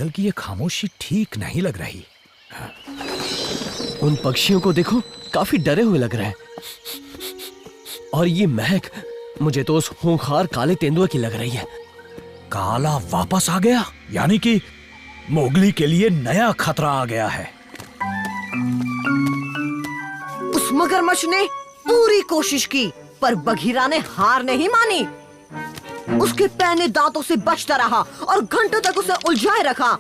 जंगल की ये खामोशी ठीक नहीं लग रही। उन पक्षियों को देखो, काफी डरे हुए लग रहे हैं। और ये महक, मुझे तो उस खूंखार काले तेंदुए की लग रही है। काला वापस आ गया, यानी कि मोगली के लिए नया खतरा आ गया है। उस मगरमच्छ ने पूरी कोशिश की, पर बघीरा ने हार नहीं मानी। उसके पैने दांतों से बचता रहा और घंटों तक उसे उलझाए रखा।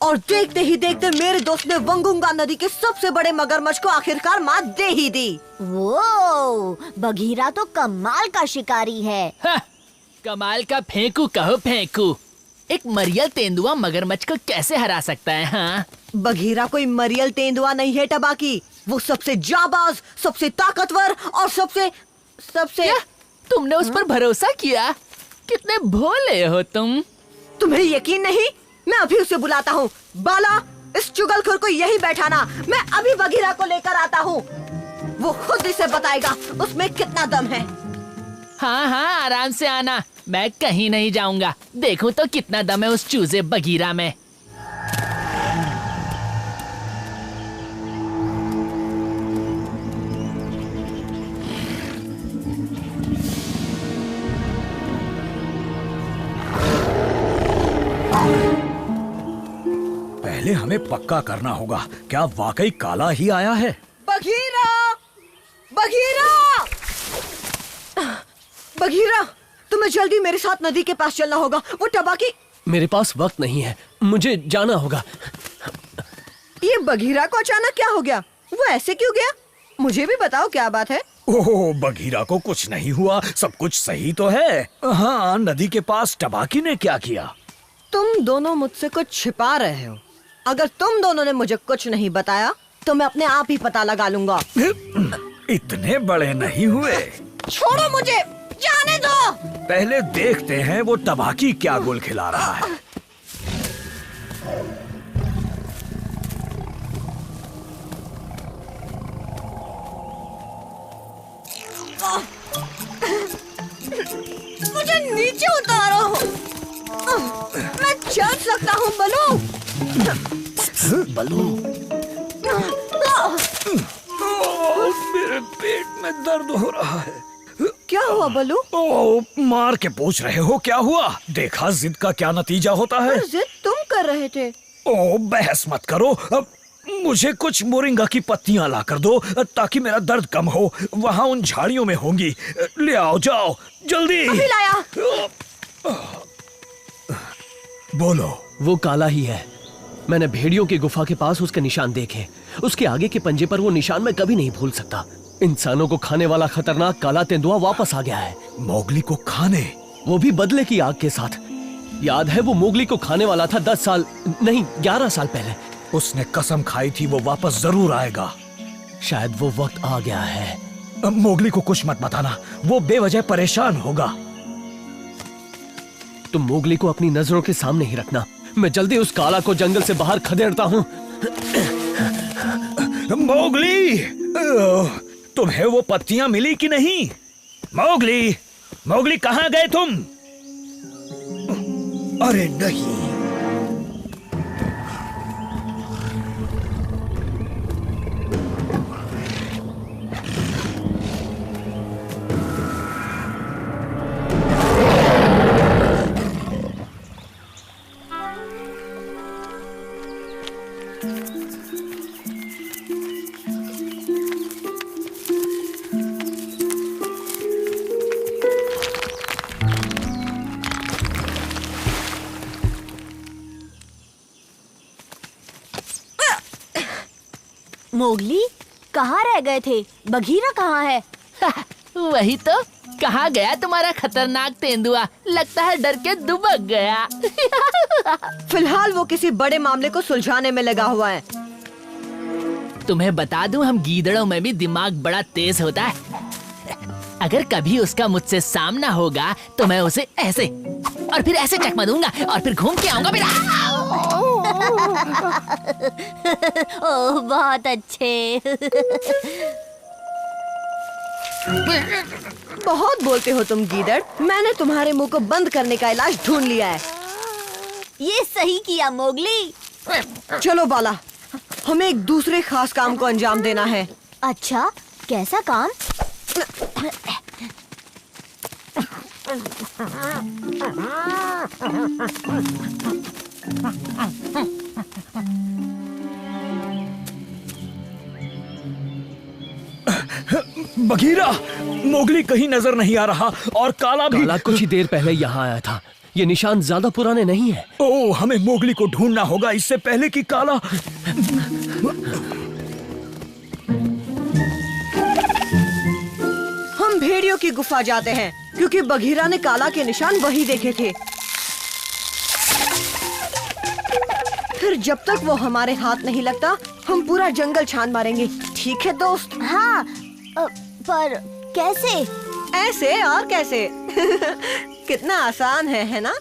और देखते ही देखते मेरे दोस्त ने वंगुंगा नदी के सबसे बड़े मगरमच्छ को आखिरकार मात दे ही दी। वो बघीरा तो कमाल का शिकारी है। कमाल का फेंकू कहो फेंकू। एक मरियल तेंदुआ मगरमच्छ को कैसे हरा सकता है? हाँ, बघीरा कोई मरियल तेंदुआ नहीं है टबाकी, वो सबसे जाबाज, सबसे ताकतवर और सबसे क्या? तुमने उस पर भरोसा किया? कितने भोले हो तुम। तुम्हें यकीन नहीं? मैं अभी उसे बुलाता हूँ। बाला, इस चुगलखोर को यही बैठाना, मैं अभी बघीरा को लेकर आता हूँ। वो खुद इसे बताएगा उसमें कितना दम है। हाँ हाँ, आराम से आना, मैं कहीं नहीं जाऊंगा। देखूं तो कितना दम है उस चूजे बघीरा में। पहले हमें पक्का करना होगा, क्या वाकई काला ही आया है? बघीरा! बघीरा! बघीरा, तुम्हें जल्दी मेरे साथ नदी के पास चलना होगा। वो टबाकी। मेरे पास वक्त नहीं है, मुझे जाना होगा। ये बघीरा को अचानक क्या हो गया? वो ऐसे क्यों गया? मुझे भी बताओ क्या बात है। ओह, बघीरा को कुछ नहीं हुआ, सब कुछ सही तो है। हाँ, नदी के पास टबाकी ने क्या किया? तुम दोनों मुझसे कुछ छिपा रहे हो। अगर तुम दोनों ने मुझे कुछ नहीं बताया तो मैं अपने आप ही पता लगा लूंगा। इतने बड़े नहीं हुए। छोड़ो मुझे, जाने दो। पहले देखते हैं वो टबाकी क्या गुल खिला रहा है। मुझे नीचे उतारो। मैं चल सकता हूँ बलू। बलू, मेरे पेट में दर्द हो रहा है। क्या हुआ बलू? ओह, मार के पूछ रहे हो क्या हुआ? देखा जिद का क्या नतीजा होता है। जिद तुम कर रहे थे। ओह, बहस मत करो। अब मुझे कुछ मोरिंगा की पत्तियां ला कर दो ताकि मेरा दर्द कम हो। वहाँ उन झाड़ियों में होंगी, ले आओ, जाओ जल्दी। अभी लाया। बोलो। वो काला ही है। मैंने भेड़ियों की गुफा के पास उसके निशान देखे। उसके आगे के पंजे पर वो निशान मैं कभी नहीं भूल सकता। इंसानों को खाने वाला खतरनाक काला तेंदुआ वापस आ गया है। मोगली को खाने? वो भी बदले की आग के साथ। याद है, वो मोगली को खाने वाला था 10 साल नहीं 11 साल पहले। उसने कसम खाई थी वो वापस जरूर आएगा। शायद वो वक्त आ गया है। अब मोगली को कुछ मत बताना, वो बेवजह परेशान होगा। तुम मोगली को अपनी नजरों के सामने ही रखना। मैं जल्दी उस काला को जंगल से बाहर खदेड़ता हूँ। मोगली, तुम्हें वो पत्तियां मिली कि नहीं? मोगली, मोगली कहाँ गए तुम? अरे नहीं। मोगली, कहाँ रह गए थे? बघीरा कहाँ है? वही तो, कहाँ गया तुम्हारा खतरनाक तेंदुआ? लगता है डर के दुबक गया। फिलहाल वो किसी बड़े मामले को सुलझाने में लगा हुआ है। तुम्हें बता दूं, हम गीदड़ों में भी दिमाग बड़ा तेज होता है। अगर कभी उसका मुझसे सामना होगा तो मैं उसे ऐसे और फिर ऐसे चकमा दूंगा और फिर घूम के आऊंगा। ओह, बहुत अच्छे। बहुत बोलते हो तुम गीदड़। मैंने तुम्हारे मुंह को बंद करने का इलाज ढूंढ लिया है। ये सही किया मोगली। चलो बाला, हमें एक दूसरे खास काम को अंजाम देना है। अच्छा, कैसा काम? बघीरा, मोगली कहीं नजर नहीं आ रहा और काला भी। काला कुछ ही देर पहले यहाँ आया था। ये निशान ज्यादा पुराने नहीं है। ओह, हमें मोगली को ढूंढना होगा इससे पहले कि काला। हम भेड़ियों की गुफा जाते हैं क्योंकि बघीरा ने काला के निशान वही देखे थे। फिर जब तक वो हमारे हाथ नहीं लगता, हम पूरा जंगल छान मारेंगे। ठीक है दोस्त? हाँ, पर कैसे? ऐसे और कैसे? कितना आसान है ना?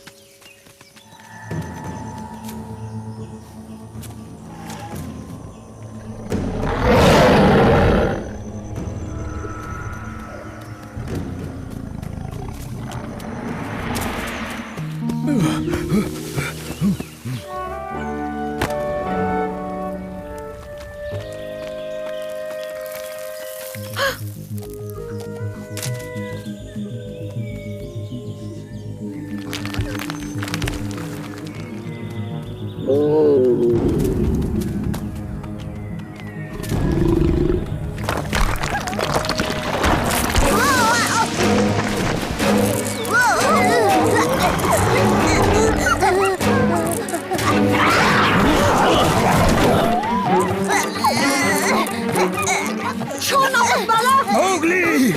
छोड़ना मत बाला। मोगली,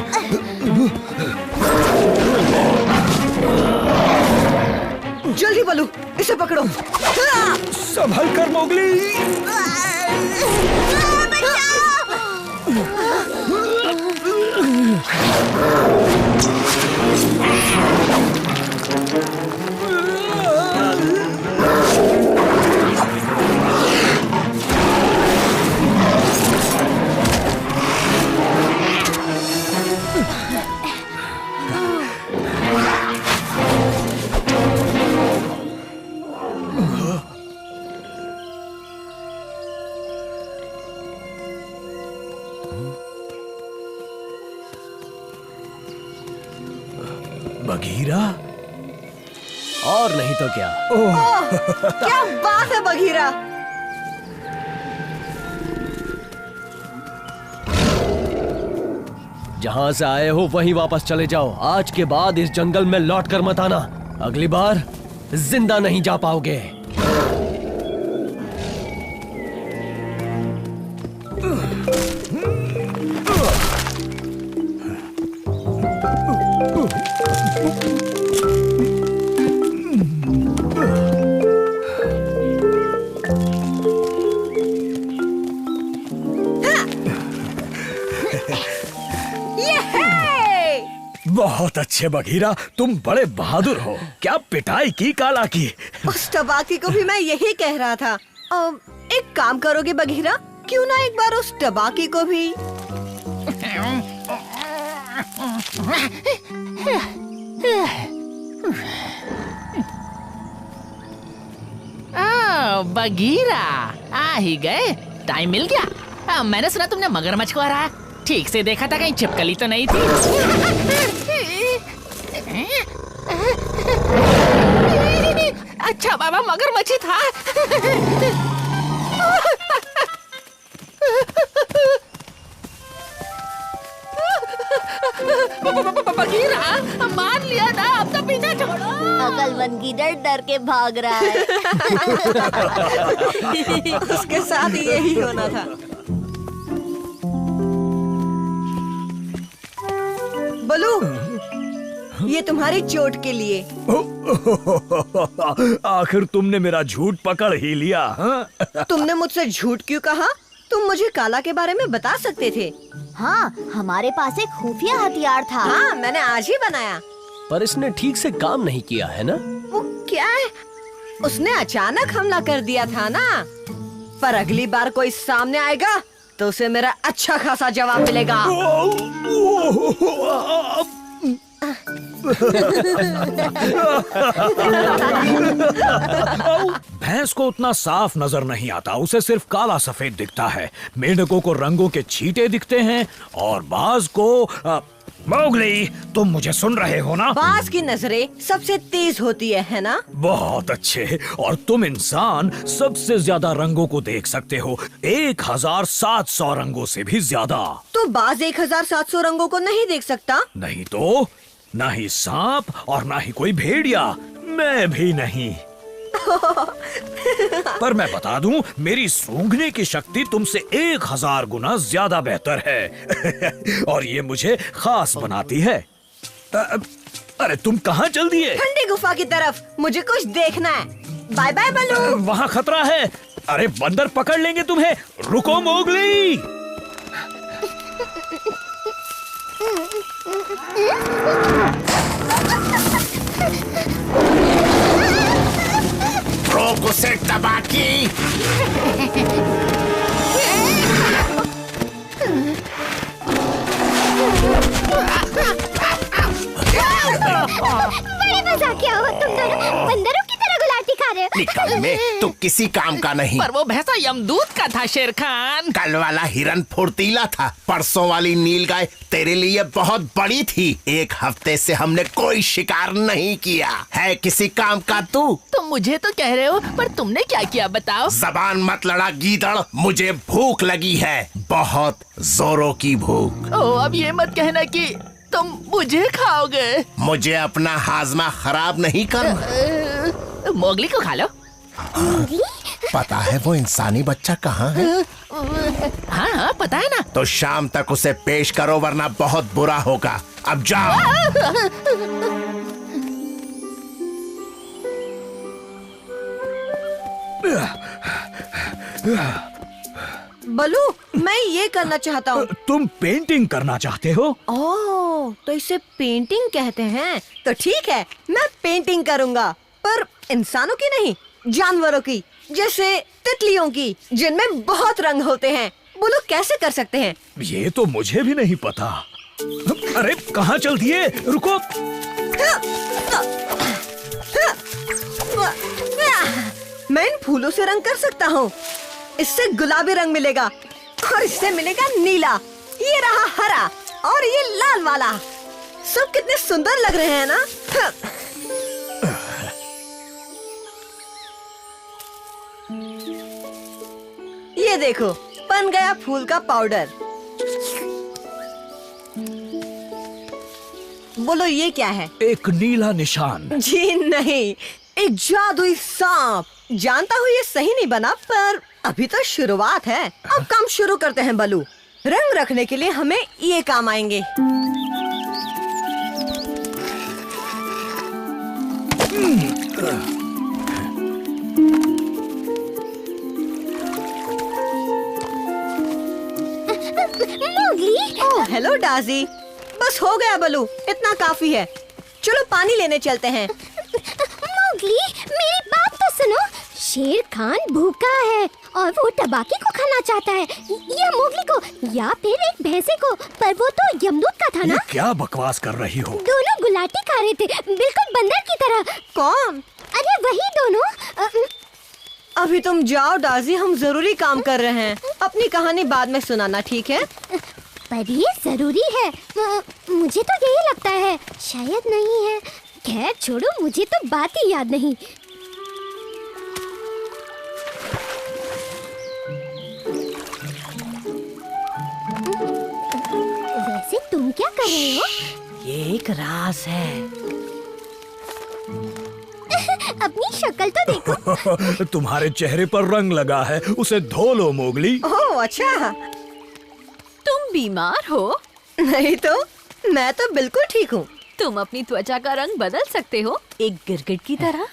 जल्दी बलू, इसे पकड़ो। संभल कर मोगली। बघीरा? और नहीं तो क्या। क्या बात है बघीरा। जहां से आए हो वहीं वापस चले जाओ। आज के बाद इस जंगल में लौट कर मत आना। अगली बार जिंदा नहीं जा पाओगे। बहुत अच्छे बघीरा, तुम बड़े बहादुर हो। क्या पिटाई की काला की। उस टबाकी को भी मैं यही कह रहा था। एक काम करोगे बघीरा, क्यों ना एक बार उस टबाकी को भी। बघीरा, आ ही गए। टाइम मिल गया। मैंने सुना तुमने मगरमच्छ को हराया। ठीक से देखा था, कहीं छिपकली तो नहीं थी। अच्छा बाबा, मगरमच्छ ही था। बघीरा, मान लिया ना, अब तो पीछा छोड़ो। अकलमंद गीदड़ डर के भाग रहा है। उसके साथ यही होना था। बलू, ये तुम्हारी चोट के लिए। आखिर तुमने मेरा झूठ पकड़ ही लिया। हाँ? तुमने मुझसे झूठ क्यों कहा? तुम मुझे काला के बारे में बता सकते थे। हाँ, हमारे पास एक खुफिया हथियार था। हाँ, मैंने आज ही बनाया। पर इसने ठीक से काम नहीं किया है ना? वो क्या है? उसने अचानक हमला कर दिया था ना। पर अगली बार कोई सामने आएगा तो उसे मेरा अच्छा खासा जवाब मिलेगा। भैंस को उतना साफ नजर नहीं आता, उसे सिर्फ काला सफेद दिखता है। मेंढकों को रंगों के छींटे दिखते हैं और बाज को मोगली, तुम मुझे सुन रहे हो ना? बाज की नजरें सबसे तेज होती है ना? बहुत अच्छे। और तुम इंसान सबसे ज्यादा रंगों को देख सकते हो, 1700 रंगों से भी ज्यादा। तो बाज 1700 रंगों को नहीं देख सकता? नहीं तो, ना ही सांप और ना ही कोई भेड़िया, मैं भी नहीं। पर मैं बता दूं, मेरी सूंघने की शक्ति तुमसे 1000 गुना ज्यादा बेहतर है। और ये मुझे खास बनाती है। अरे तुम कहाँ चल दिए? ठंडी गुफा की तरफ, मुझे कुछ देखना है। बाय बाय बलू। वहाँ खतरा है। अरे बंदर पकड़ लेंगे तुम्हें। रुको मोगली। रोक उसे तबाकी। बड़े मजाकिया हो तुम दोनों, बंदरों की तरह गुलाटी खा रहे हो। निकल में, तू किसी काम का नहीं। पर वो भैंसा यमदूत का था शेर खान। कल वाला हिरन फुर्तीला था, परसों वाली नीलगाय तेरे लिए बहुत बड़ी थी। 1 हफ्ते से हमने कोई शिकार नहीं किया है। किसी काम का तू? तुम मुझे तो कह रहे हो, पर तुमने क्या किया बताओ? जबान मत लड़ा गीदड़, मुझे भूख लगी है, बहुत जोरों की भूख। ओ, अब ये मत कहना कि तुम मुझे खाओगे। मुझे अपना हाजमा खराब नहीं करना। मोगली को खा लो। पता है वो इंसानी बच्चा कहाँ है? हाँ हाँ पता है ना। तो शाम तक उसे पेश करो, वरना बहुत बुरा होगा। अब जाओ। बलू, मैं ये करना चाहता हूँ। तुम पेंटिंग करना चाहते हो? ओह, तो इसे पेंटिंग कहते हैं। तो ठीक है, मैं पेंटिंग करूँगा, पर इंसानों की नहीं, जानवरों की, जैसे तितलियों की, जिनमें बहुत रंग होते हैं। बोलो कैसे कर सकते हैं? ये तो मुझे भी नहीं पता। अरे कहाँ चल दिए? रुको। मैं इन फूलों से रंग कर सकता हूँ। इससे गुलाबी रंग मिलेगा और इससे मिलेगा नीला। ये रहा हरा और ये लाल वाला। सब कितने सुंदर लग रहे हैं ना? ये देखो, बन गया फूल का पाउडर। बोलो ये क्या है? एक नीला निशान। जी नहीं, एक जादुई सांप। जानता हूँ ये सही नहीं बना, पर अभी तो शुरुआत है। अब काम शुरू करते हैं बलू। रंग रखने के लिए हमें ये काम आएंगे। मोगली। ओह हेलो डाजी। बस हो गया बलू, इतना काफी है। चलो पानी लेने चलते हैं। मोगली, मेरी बात तो सुनो। शेर खान भूखा है और वो तबाकी को खाना चाहता है, या मोगली को, या फिर एक भैंसे को। पर वो तो यमदूत का था ना? ये क्या बकवास कर रही हो? दोनों गुलाटी खा रहे थे, बिल्कुल बंदर की तरह। कौन? अरे वही दोनों। अभी तुम जाओ डाजी, हम जरूरी काम कर रहे हैं। अपनी कहानी बाद में सुनाना, ठीक है? पर ये जरूरी है। मुझे तो यही लगता है, शायद नहीं है। खैर छोड़ो, मुझे तो बात ही याद नहीं। वैसे तुम क्या कर रहे हो? ये एक राज है। अपनी शक्ल तो देखो। तुम्हारे चेहरे पर रंग लगा है, उसे धो लो मोगली। ओह अच्छा। तुम बीमार हो? नहीं तो, मैं तो बिल्कुल ठीक हूँ। तुम अपनी त्वचा का रंग बदल सकते हो, एक गिरगिट की तरह।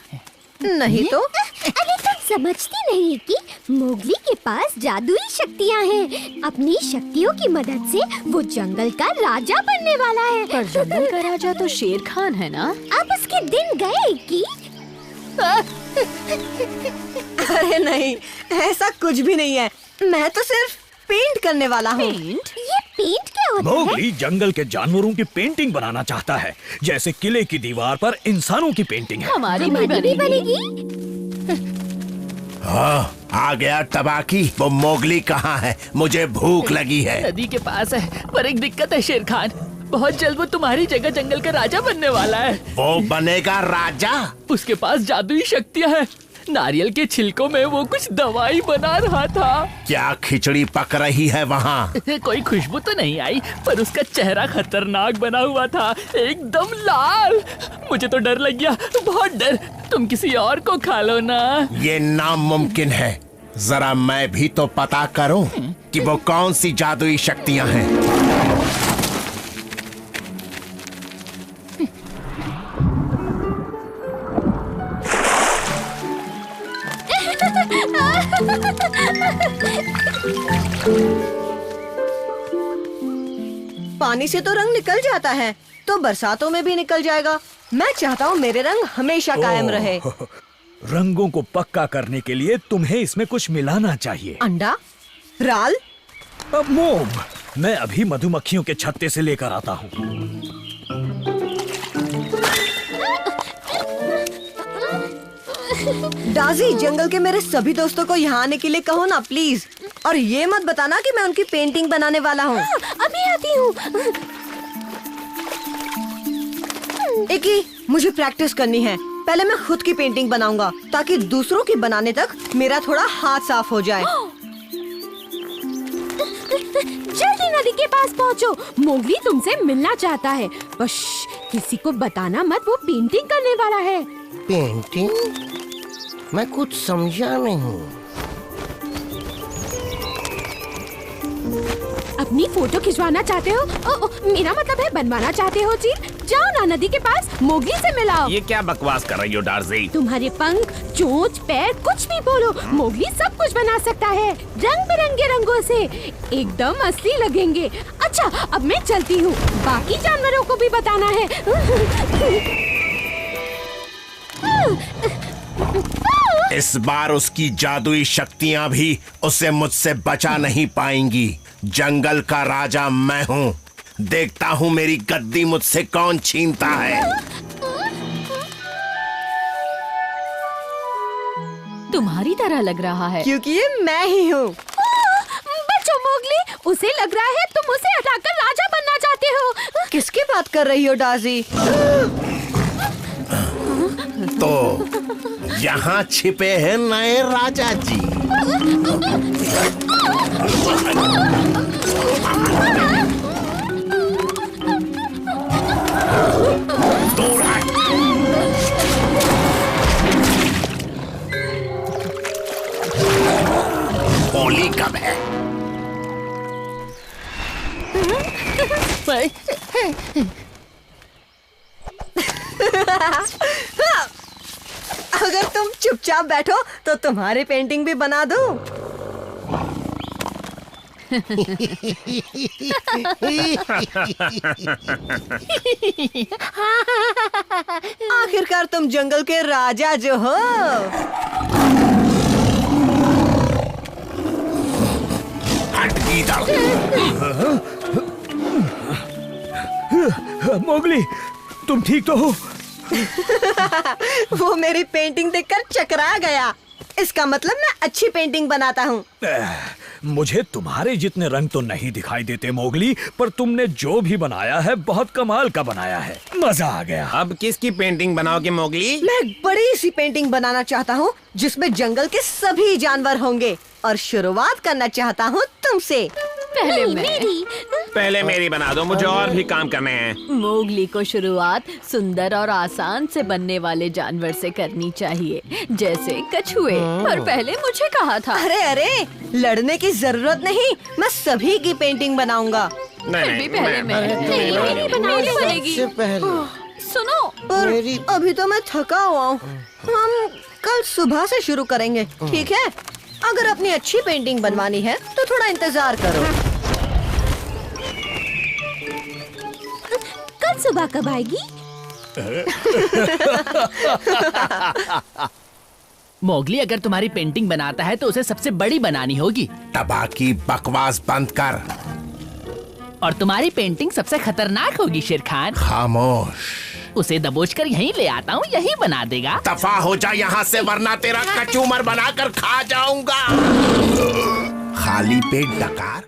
नहीं तो? अरे तुम समझती नहीं कि मोगली के पास जादुई शक्तियाँ हैं। अपनी शक्तियों की मदद से वो जंगल का राजा बनने वाला है। पर जंगल का राजा तो शेर खान है ना? अब उसके दिन गए कि? अरे नहीं, ऐसा कुछ भी नहीं है। मैं तो सिर्फ पेंट करने वाला हूँ। पेंट? ये पेंट क्या होता है? मोगली जंगल के जानवरों की पेंटिंग बनाना चाहता है, जैसे किले की दीवार पर इंसानों की पेंटिंग है। हमारी भी हमारी भी बनेगी। बनेगी। हाँ, आ गया तबाकी। वो मोगली कहाँ है? मुझे भूख लगी है। नदी के पास है, पर एक दिक्कत है शेर खान, बहुत जल्द वो तुम्हारी जगह जंगल का राजा बनने वाला है। वो बनेगा राजा? उसके पास जादुई शक्तियाँ हैं। नारियल के छिलकों में वो कुछ दवाई बना रहा था। क्या खिचड़ी पक रही है वहाँ? कोई खुशबू तो नहीं आई, पर उसका चेहरा खतरनाक बना हुआ था, एकदम लाल। मुझे तो डर लग गया, बहुत डर। तुम किसी और को खा लो ना। ये नामुमकिन है। जरा मैं भी तो पता करूं कि वो कौन सी जादुई शक्तियां हैं। पानी से तो रंग निकल जाता है, तो बरसातों में भी निकल जाएगा। मैं चाहता हूँ मेरे रंग हमेशा कायम रहे। रंगों को पक्का करने के लिए तुम्हें इसमें कुछ मिलाना चाहिए। अंडा, राल, अब मोम, मैं अभी मधुमक्खियों के छत्ते से लेकर आता हूँ। डाजी, जंगल के मेरे सभी दोस्तों को यहाँ आने के लिए कहो ना प्लीज। और ये मत बताना कि मैं उनकी पेंटिंग बनाने वाला हूँ। अभी आती हूँ। एकी, मुझे प्रैक्टिस करनी है। पहले मैं खुद की पेंटिंग बनाऊंगा, ताकि दूसरों की बनाने तक मेरा थोड़ा हाथ साफ हो जाए। जल्दी नदी के पास पहुँचो, मोगली तुमसे मिलना चाहता है। बस किसी को बताना मत, वो पेंटिंग करने वाला है। पेंटिंग? मैं कुछ समझा नहीं। अपनी फोटो खिंचवाना चाहते हो? मेरा मतलब है बनवाना चाहते हो जी? जाओ ना नदी के पास, मोगली से मिलाओ। ये क्या बकवास कर रही हो डार्जी? तुम्हारे पंख, चोंच, पैर, कुछ भी बोलो, मोगली सब कुछ बना सकता है, रंग बिरंगे रंगों से, एकदम असली लगेंगे। अच्छा, अब मैं चलती हूँ, बाकी जानवरों को भी बताना है। इस बार उसकी जादुई शक्तियां भी उसे मुझसे बचा नहीं पाएंगी। जंगल का राजा मैं हूँ। देखता हूँ मेरी गद्दी मुझसे कौन छीनता है। तुम्हारी तरह लग रहा है। क्योंकि ये मैं ही हूँ। बच्चों, मोगली, उसे लग रहा है तुम उसे हटाकर राजा बनना चाहते हो। किसकी बात कर रही हो डाजी? तो यहाँ छिपे हैं नए राजा जी। होली कब है? अगर तुम चुपचाप बैठो तो तुम्हारी पेंटिंग भी बना दूं। आखिरकार तुम जंगल के राजा जो हो। मोगली, तुम ठीक तो हो? वो मेरी पेंटिंग देखकर चकरा गया। इसका मतलब मैं अच्छी पेंटिंग बनाता हूँ। मुझे तुम्हारे जितने रंग तो नहीं दिखाई देते मोगली, पर तुमने जो भी बनाया है बहुत कमाल का बनाया है। मजा आ गया। अब किसकी पेंटिंग बनाओगे मोगली? मैं एक बड़ी सी पेंटिंग बनाना चाहता हूँ जिसमें जंगल के सभी जानवर होंगे, और शुरुआत करना चाहता हूँ तुमसे। पहले मैं। पहले मेरी बना दो, मुझे और भी काम करने हैं। मोगली को शुरुआत सुंदर और आसान से बनने वाले जानवर से करनी चाहिए, जैसे कछुए। पर पहले मुझे कहा था। अरे अरे, लड़ने की जरूरत नहीं, मैं सभी की पेंटिंग बनाऊंगा। फिर भी पहले मैं। मेरी बनानी पड़ेगी। सुनो, पर अभी तो मैं थका हुआ हूँ। हम कल सुबह से शुरू करेंगे, ठीक है? अगर अपनी अच्छी पेंटिंग बनवानी है तो थोड़ा इंतजार करो। कल सुबह कब आएगी? मोगली अगर तुम्हारी पेंटिंग बनाता है तो उसे सबसे बड़ी बनानी होगी। तबाकी बकवास बंद कर। और तुम्हारी पेंटिंग सबसे खतरनाक होगी शेर खान। खामोश। उसे दबोच कर यहीं ले आता हूँ, यहीं बना देगा। दफा हो जा यहाँ से, वरना तेरा कचूमर बनाकर खा जाऊंगा। खाली पेट डकार।